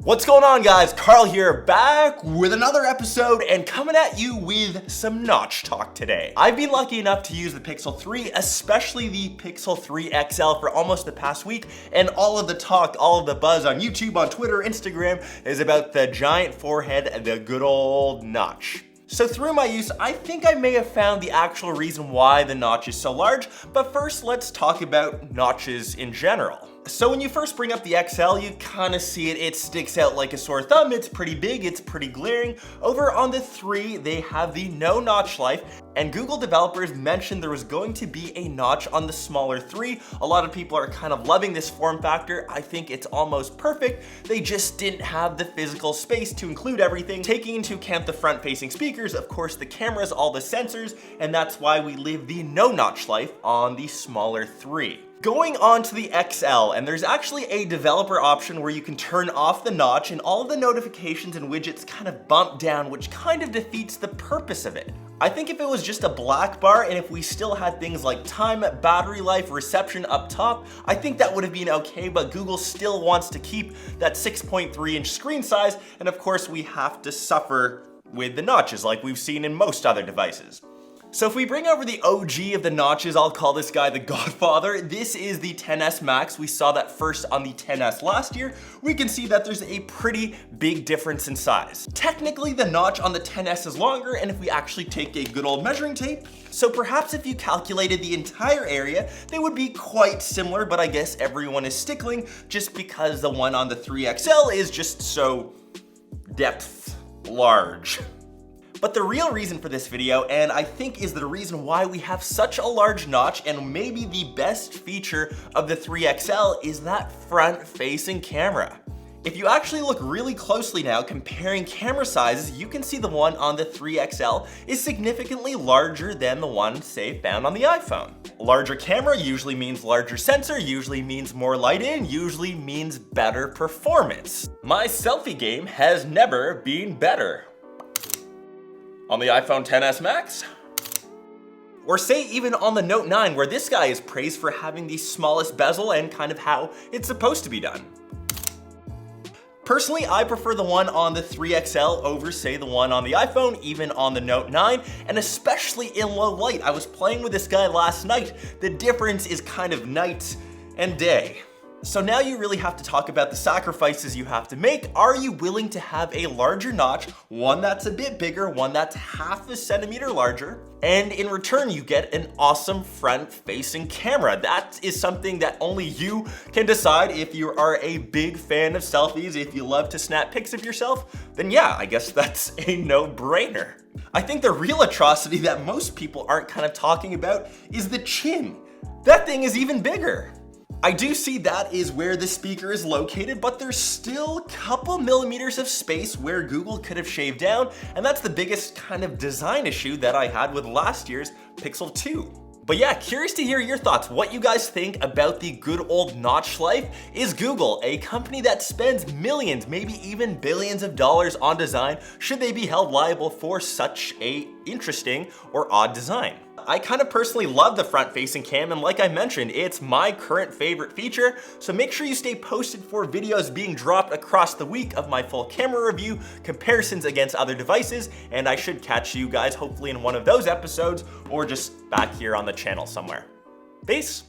What's going on, guys? Carl here, back with another episode and coming at you with some notch talk today. I've been lucky enough to use the Pixel 3, especially the Pixel 3 XL for almost the past week, and all of the talk, all of the buzz on YouTube, on Twitter, Instagram is about the giant forehead, the good old notch. So through my use, I think I may have found the actual reason why the notch is so large, but first let's talk about notches in general. So when you first bring up the XL, you kind of see it sticks out like a sore thumb, it's pretty big, it's pretty glaring. Over on the 3, they have the no notch life, and Google developers mentioned there was going to be a notch on the smaller 3. A lot of people are kind of loving this form factor. I think it's almost perfect. They just didn't have the physical space to include everything, taking into account the front-facing speakers, of course the cameras, all the sensors, and that's why we live the no notch life on the smaller 3. Going on to the XL, and there's actually a developer option where you can turn off the notch and all of the notifications and widgets kind of bump down, which kind of defeats the purpose of it. I think if it was just a black bar and if we still had things like time, battery life, reception up top, I think that would have been okay, but Google still wants to keep that 6.3-inch screen size, and of course we have to suffer with the notches like we've seen in most other devices. So if we bring over the OG of the notches, I'll call this guy the Godfather. This is the XS Max. We saw that first on the XS last year. We can see that there's a pretty big difference in size. Technically, the notch on the XS is longer, and if we actually take a good old measuring tape, so perhaps if you calculated the entire area, they would be quite similar, but I guess everyone is stickling just because the one on the 3XL is just so depth large. But the real reason for this video, and I think is the reason why we have such a large notch and maybe the best feature of the 3XL, is that front-facing camera. If you actually look really closely now, comparing camera sizes, you can see the one on the 3XL is significantly larger than the one, say, found on the iPhone. Larger camera usually means larger sensor, usually means more light in, usually means better performance. My selfie game has never been better. On the iPhone XS Max? Or say even on the Note 9, where this guy is praised for having the smallest bezel and kind of how it's supposed to be done. Personally, I prefer the one on the 3XL over, say, the one on the iPhone, even on the Note 9, and especially in low light. I was playing with this guy last night. The difference is kind of night and day. So now you really have to talk about the sacrifices you have to make. Are you willing to have a larger notch, one that's a bit bigger, one that's half a centimeter larger, and in return you get an awesome front-facing camera? That is something that only you can decide. If you are a big fan of selfies, if you love to snap pics of yourself, then yeah, I guess that's a no-brainer. I think the real atrocity that most people aren't kind of talking about is the chin. That thing is even bigger. I do see that is where the speaker is located, but there's still a couple millimeters of space where Google could have shaved down, and that's the biggest kind of design issue that I had with last year's Pixel 2. But yeah, curious to hear your thoughts, what you guys think about the good old notch life. Is Google, a company that spends millions, maybe even billions of dollars on design, should they be held liable for such a interesting or odd design? I kind of personally love the front-facing cam, and like I mentioned, it's my current favorite feature, so make sure you stay posted for videos being dropped across the week of my full camera review, comparisons against other devices, and I should catch you guys hopefully in one of those episodes, or just back here on the channel somewhere. Peace!